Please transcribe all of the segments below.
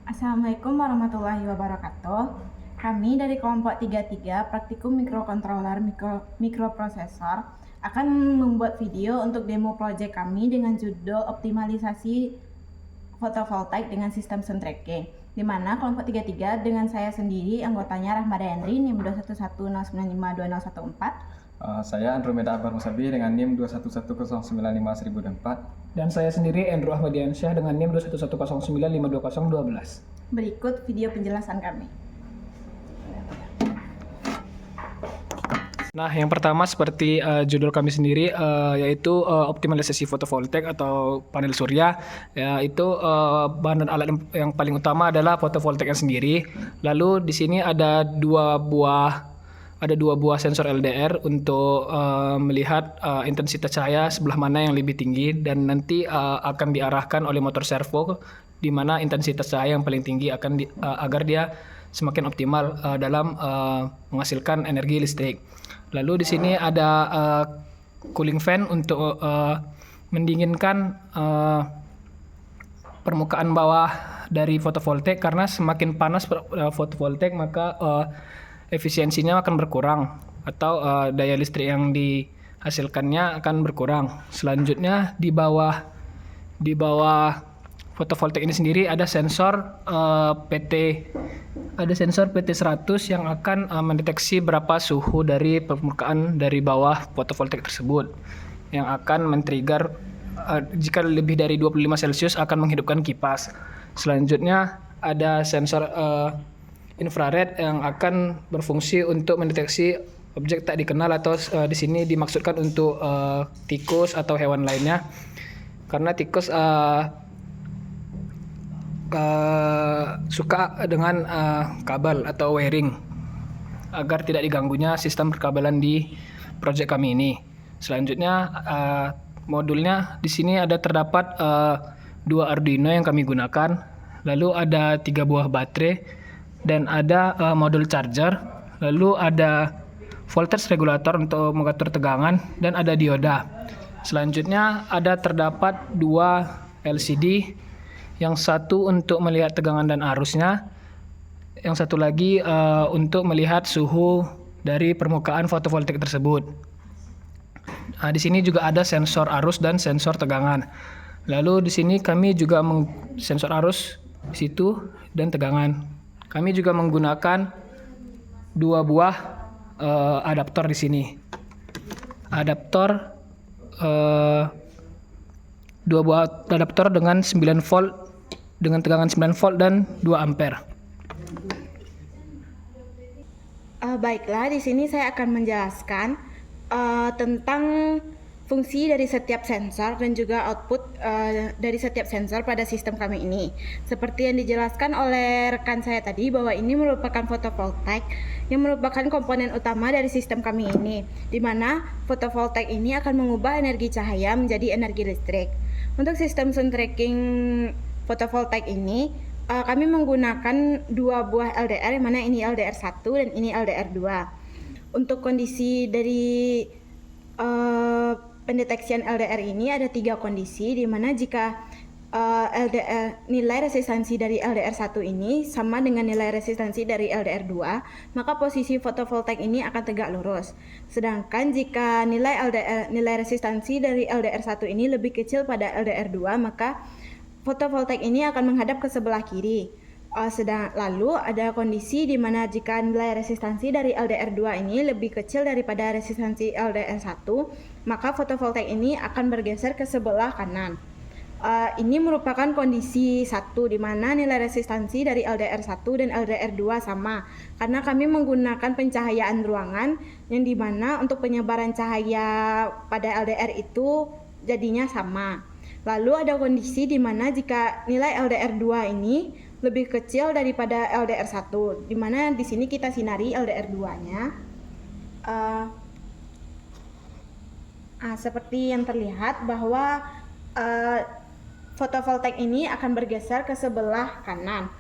Assalamualaikum warahmatullahi wabarakatuh. Kami dari kelompok 33 Praktikum Mikrokontroler Mikroprosesor akan membuat video untuk demo proyek kami dengan judul optimalisasi fotovoltaik dengan sistem sun tracking, di mana kelompok 33 dengan saya sendiri anggotanya Rahmada Henry NIM 211095214. Saya Andromeda Akbar Musabi dengan NIM 211095004. Dan saya sendiri Andrew Ahmadiansyah dengan NIM 21109520012. Berikut video penjelasan kami. Nah, yang pertama seperti judul kami sendiri yaitu optimalisasi fotovoltaik atau panel surya. Yaitu bahan dan alat yang paling utama adalah fotovoltaiknya sendiri. Lalu di sini ada dua buah sensor LDR untuk melihat intensitas cahaya sebelah mana yang lebih tinggi, dan nanti akan diarahkan oleh motor servo di mana intensitas cahaya yang paling tinggi akan agar dia semakin optimal dalam menghasilkan energi listrik. Lalu di sini ada cooling fan untuk mendinginkan permukaan bawah dari fotovoltaik, karena semakin panas fotovoltaik maka efisiensinya akan berkurang atau daya listrik yang dihasilkannya akan berkurang. Selanjutnya di bawah fotovoltaik ini sendiri ada sensor PT100 yang akan mendeteksi berapa suhu dari permukaan dari bawah fotovoltaik tersebut, yang akan men-trigger jika lebih dari 25 Celcius akan menghidupkan kipas. Selanjutnya ada sensor infrared yang akan berfungsi untuk mendeteksi objek tak dikenal, atau di sini dimaksudkan untuk tikus atau hewan lainnya, karena tikus suka dengan kabel atau wiring, agar tidak diganggunya sistem perkabelan di proyek kami ini. Selanjutnya modulnya di sini terdapat 2 Arduino yang kami gunakan, lalu ada 3 buah baterai, dan ada modul charger, lalu ada voltage regulator untuk mengatur tegangan, dan ada dioda. Selanjutnya terdapat 2 LCD, yang satu untuk melihat tegangan dan arusnya, yang satu lagi untuk melihat suhu dari permukaan fotovoltaik tersebut. Nah, di sini juga ada sensor arus dan sensor tegangan. Lalu di sini kami juga sensor arus di situ dan tegangan. Kami juga menggunakan 2 buah adaptor di sini. Adaptor 2 buah adaptor dengan 9 volt dengan tegangan 9 volt dan 2 ampere. Baiklah, di sini saya akan menjelaskan tentang fungsi dari setiap sensor dan juga output dari setiap sensor pada sistem kami ini. Seperti yang dijelaskan oleh rekan saya tadi, bahwa ini merupakan fotovoltaik yang merupakan komponen utama dari sistem kami ini, di mana fotovoltaik ini akan mengubah energi cahaya menjadi energi listrik. Untuk sistem sun tracking fotovoltaik ini, kami menggunakan 2 buah LDR, yang mana ini LDR 1 dan ini LDR 2. Untuk kondisi dari pendeteksian LDR ini ada 3 kondisi, di mana jika nilai resistansi dari LDR 1 ini sama dengan nilai resistansi dari LDR 2, maka posisi fotovoltaik ini akan tegak lurus. Sedangkan jika nilai resistansi dari LDR 1 ini lebih kecil pada LDR 2, maka fotovoltaik ini akan menghadap ke sebelah kiri. Lalu ada kondisi di mana jika nilai resistansi dari LDR 2 ini lebih kecil daripada resistansi LDR 1, maka fotovoltaik ini akan bergeser ke sebelah kanan. Ini merupakan kondisi 1, di mana nilai resistansi dari LDR 1 dan LDR 2 sama, karena kami menggunakan pencahayaan ruangan, yang di mana untuk penyebaran cahaya pada LDR itu jadinya sama. Lalu ada kondisi di mana jika nilai LDR 2 ini lebih kecil daripada LDR 1, di mana di sini kita sinari LDR 2-nya. Seperti yang terlihat bahwa fotovoltaik ini akan bergeser ke sebelah kanan.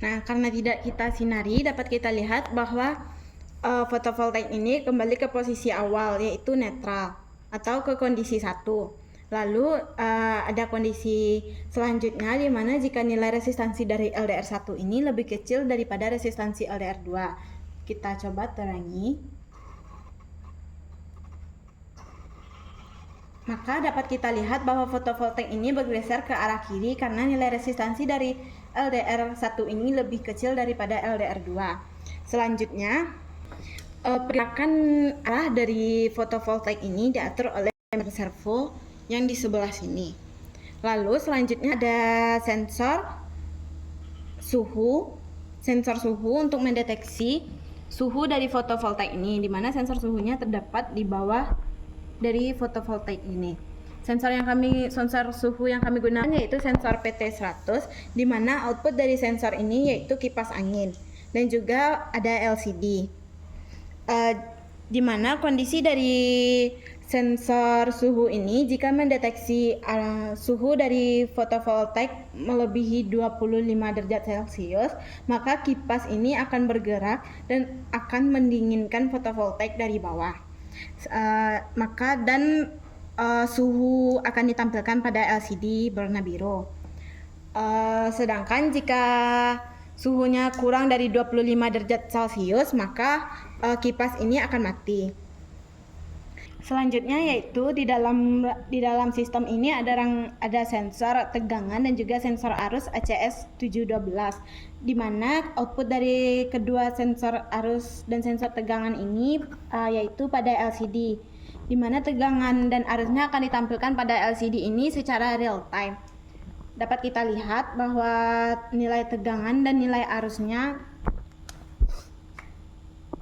Nah, karena tidak kita sinari, dapat kita lihat bahwa fotovoltaik ini kembali ke posisi awal, yaitu netral atau ke kondisi 1. Lalu ada kondisi selanjutnya di mana jika nilai resistansi dari LDR1 ini lebih kecil daripada resistansi LDR2. Kita coba terangi. Maka dapat kita lihat bahwa fotovoltaik ini bergeser ke arah kiri karena nilai resistansi dari LDR1 ini lebih kecil daripada LDR2. Selanjutnya, pergerakan arah dari fotovoltaik ini diatur oleh servo yang di sebelah sini. Lalu selanjutnya ada sensor suhu untuk mendeteksi suhu dari fotovoltaik ini, di mana sensor suhunya terdapat di bawah dari fotovoltaik ini. Sensor suhu yang kami gunakan yaitu sensor PT100, di mana output dari sensor ini yaitu kipas angin dan juga ada LCD. Di mana kondisi dari sensor suhu ini jika mendeteksi suhu dari fotovoltaik melebihi 25 derajat Celcius, maka kipas ini akan bergerak dan akan mendinginkan fotovoltaik dari bawah. Suhu akan ditampilkan pada LCD berwarna biru. Sedangkan jika suhunya kurang dari 25 derajat Celcius, maka kipas ini akan mati. Selanjutnya yaitu di dalam sistem ini ada sensor tegangan dan juga sensor arus ACS712, di mana output dari kedua sensor arus dan sensor tegangan ini yaitu pada LCD, di mana tegangan dan arusnya akan ditampilkan pada LCD ini secara real time. Dapat kita lihat bahwa nilai tegangan dan nilai arusnya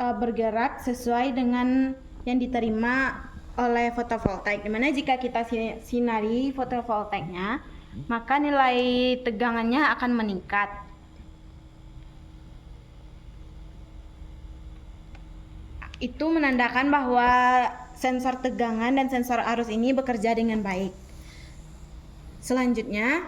bergerak sesuai dengan yang diterima oleh fotovoltaik, dimana jika kita sinari fotovoltaiknya, maka nilai tegangannya akan meningkat. Itu menandakan bahwa sensor tegangan dan sensor arus ini bekerja dengan baik. Selanjutnya,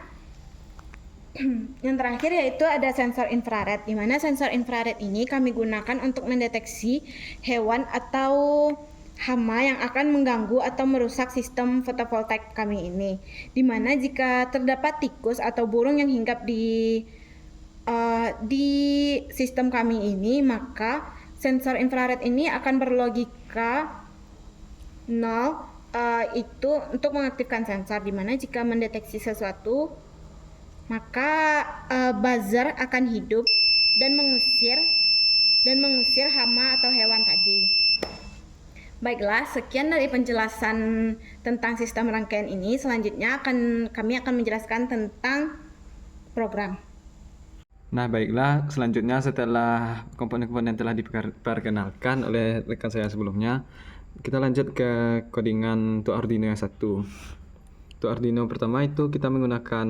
yang terakhir yaitu ada sensor infrared, di mana sensor infrared ini kami gunakan untuk mendeteksi hewan atau hama yang akan mengganggu atau merusak sistem fotovoltaik kami ini, di mana jika terdapat tikus atau burung yang hinggap di sistem kami ini, maka sensor infrared ini akan berlogika 0 itu untuk mengaktifkan sensor, di mana jika mendeteksi sesuatu maka buzzer akan hidup dan mengusir hama atau hewan tadi. Baiklah, sekian dari penjelasan tentang sistem rangkaian ini. Selanjutnya kami akan menjelaskan tentang program. Nah, baiklah, selanjutnya setelah komponen-komponen telah diperkenalkan oleh rekan saya sebelumnya, kita lanjut ke codingan untuk Arduino yang satu. Untuk Arduino pertama itu kita menggunakan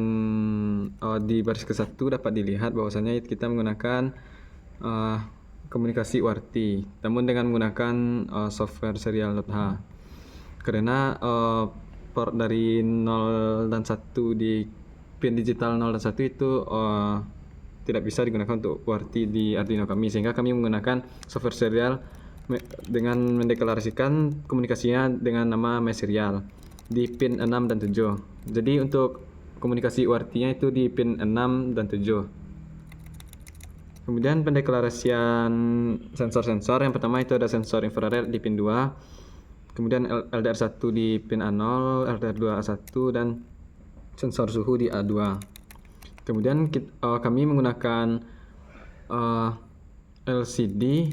di baris ke-1 dapat dilihat bahwasanya kita menggunakan komunikasi UART, namun dengan menggunakan software serial.h. Karena port dari 0 dan 1 di pin digital 0 dan 1 itu tidak bisa digunakan untuk UART di Arduino kami, sehingga kami menggunakan software serial dengan mendeklarasikan komunikasinya dengan nama MySerial di pin 6 dan 7. Jadi untuk komunikasi UART-nya itu di pin 6 dan 7. Kemudian pendeklarasian sensor-sensor, yang pertama itu ada sensor infrared di pin 2, kemudian LDR1 di pin A0, LDR2 A1, dan sensor suhu di A2. Kemudian kami menggunakan LCD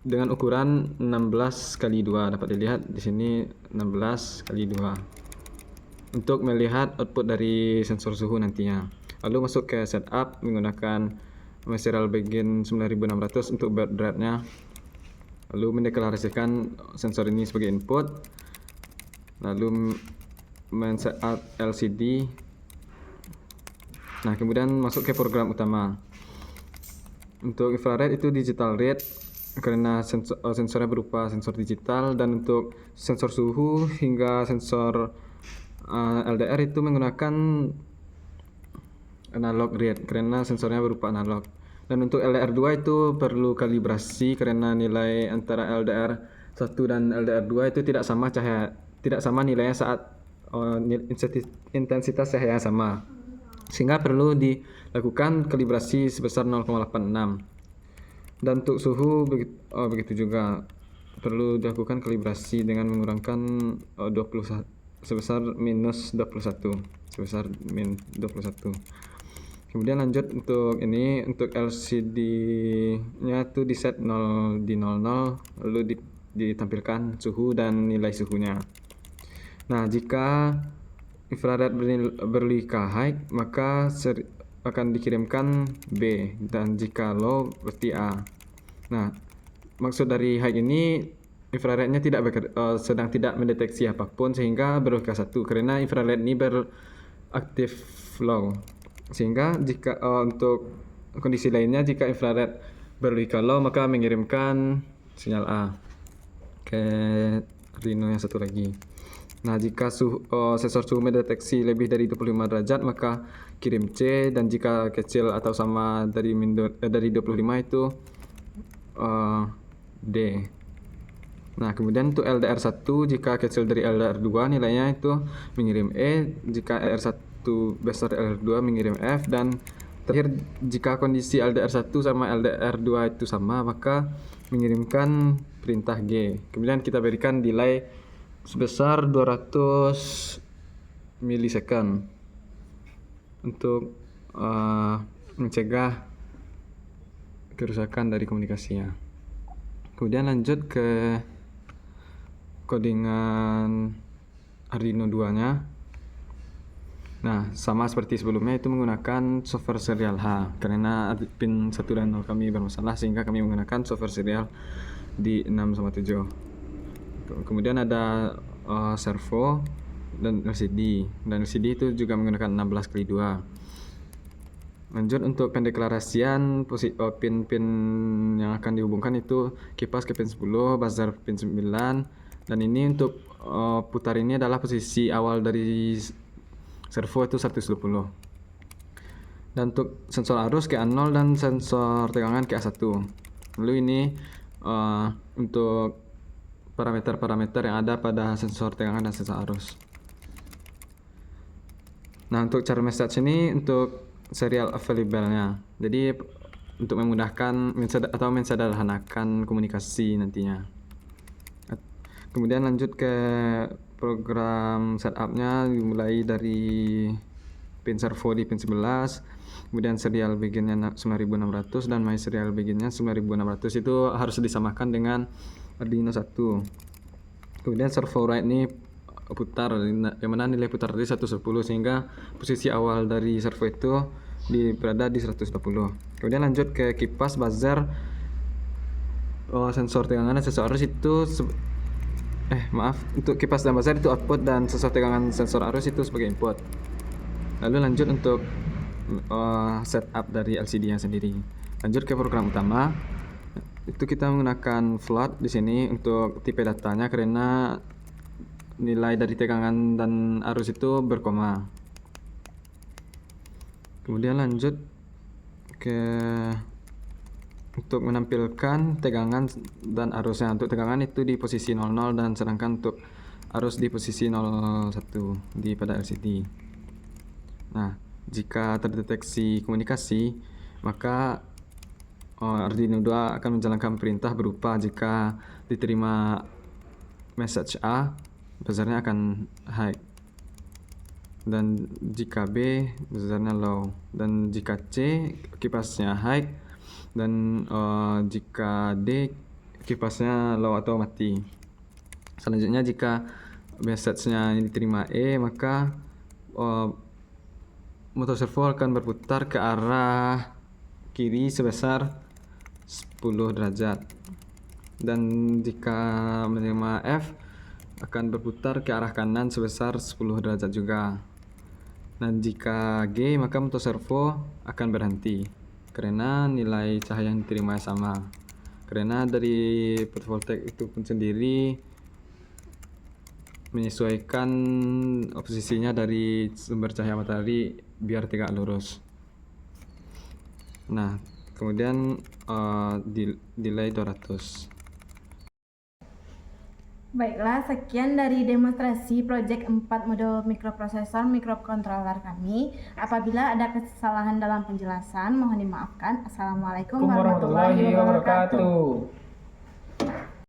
dengan ukuran 16x2, dapat dilihat di sini 16x2 untuk melihat output dari sensor suhu nantinya. Lalu masuk ke setup menggunakan MySerial Begin 9600 untuk baud rate-nya. Lalu mendeklarasikan sensor ini sebagai input. Lalu men-setup LCD. Nah, kemudian masuk ke program utama. Untuk infrared itu digital read karena sensornya berupa sensor digital, dan untuk sensor suhu hingga sensor LDR itu menggunakan analog read karena sensornya berupa analog. Dan untuk LDR2 itu perlu kalibrasi karena nilai antara LDR1 dan LDR2 itu tidak sama nilainya saat intensitas cahaya yang sama, sehingga perlu dilakukan kalibrasi sebesar 0,86. Dan untuk suhu begitu juga perlu dilakukan kalibrasi dengan mengurangkan 20 sebesar minus 21, sebesar min 21. Kemudian lanjut untuk ini, untuk LCD-nya itu di set 0 di 00, lalu ditampilkan suhu dan nilai suhunya. Nah, jika infrared berlika high, maka akan dikirimkan B, dan jika low berarti A. Nah, maksud dari high ini, infrarednya sedang tidak mendeteksi apapun sehingga berlika 1, karena infrared ini beraktif low. Sehingga jika untuk kondisi lainnya, jika infrared berlika low maka mengirimkan sinyal A ke Arduino yang satu lagi. Nah, jika sensor suhu mendeteksi lebih dari 25 derajat maka kirim C, dan jika kecil atau sama dari 25 itu D. Nah, kemudian untuk LDR1, jika kecil dari LDR2 nilainya itu mengirim E, jika LDR1 besar LDR2 mengirim F, dan terakhir jika kondisi LDR1 sama LDR2 itu sama maka mengirimkan perintah G. Kemudian kita berikan delay sebesar 200 milisecond untuk mencegah kerusakan dari komunikasinya. Kemudian lanjut ke codingan Arduino 2-nya. Nah, sama seperti sebelumnya, itu menggunakan software serial H, karena pin 1 dan 0 kami bermasalah sehingga kami menggunakan software serial di 6 sama 7. Kemudian ada servo dan LCD. Dan LCD itu juga menggunakan 16x2. Lanjut untuk pendeklarasian pin-pin yang akan dihubungkan itu kipas ke pin 10, buzzer pin 9, dan ini untuk putar ini adalah posisi awal dari servo itu 120. Dan untuk sensor arus ke A0 dan sensor tegangan ke A1. Lalu ini untuk parameter-parameter yang ada pada sensor tegangan dan sensor arus. Nah, untuk cara message ini untuk serial available-nya. Jadi untuk memudahkan atau mensederhanakan komunikasi nantinya. Kemudian lanjut ke program setup-nya, dimulai dari pin servo di pin 11, kemudian serial begin-nya 9600 dan my serial begin-nya 9600 itu harus disamakan dengan Arduino 1. Kemudian servo write ini putar, yang mana nilai putar tadi 110, sehingga posisi awal dari servo itu berada di 120. Kemudian lanjut ke kipas, buzzer, sensor tegangan dan sensor arus itu untuk kipas dan buzzer itu output, dan sensor tegangan sensor arus itu sebagai input. Lalu lanjut untuk setup dari LCD nya sendiri. Lanjut ke program utama. Itu kita menggunakan float di sini untuk tipe datanya, karena nilai dari tegangan dan arus itu berkoma. Kemudian lanjut ke untuk menampilkan tegangan dan arusnya. Untuk tegangan itu di posisi 00, dan sedangkan untuk arus di posisi 01 pada LCD. Nah, jika terdeteksi komunikasi, maka Arduino 2 akan menjalankan perintah berupa jika diterima message A, buzzernya akan high, dan jika B, buzzernya low, dan jika C, kipasnya high, dan jika D, kipasnya low atau mati. Selanjutnya jika message-nya diterima E, maka motor servo akan berputar ke arah kiri sebesar 10 derajat, dan jika menerima F akan berputar ke arah kanan sebesar 10 derajat juga. Dan jika G, maka motor servo akan berhenti karena nilai cahaya yang diterima sama. Karena dari photovoltaik itu pun sendiri menyesuaikan posisinya dari sumber cahaya matahari biar tegak lurus. Nah, kemudian delay 200. Baiklah, sekian dari demonstrasi Project 4 modul mikroprosesor mikrokontroler kami. Apabila ada kesalahan dalam penjelasan, mohon dimaafkan. Assalamualaikum warahmatullahi wabarakatuh.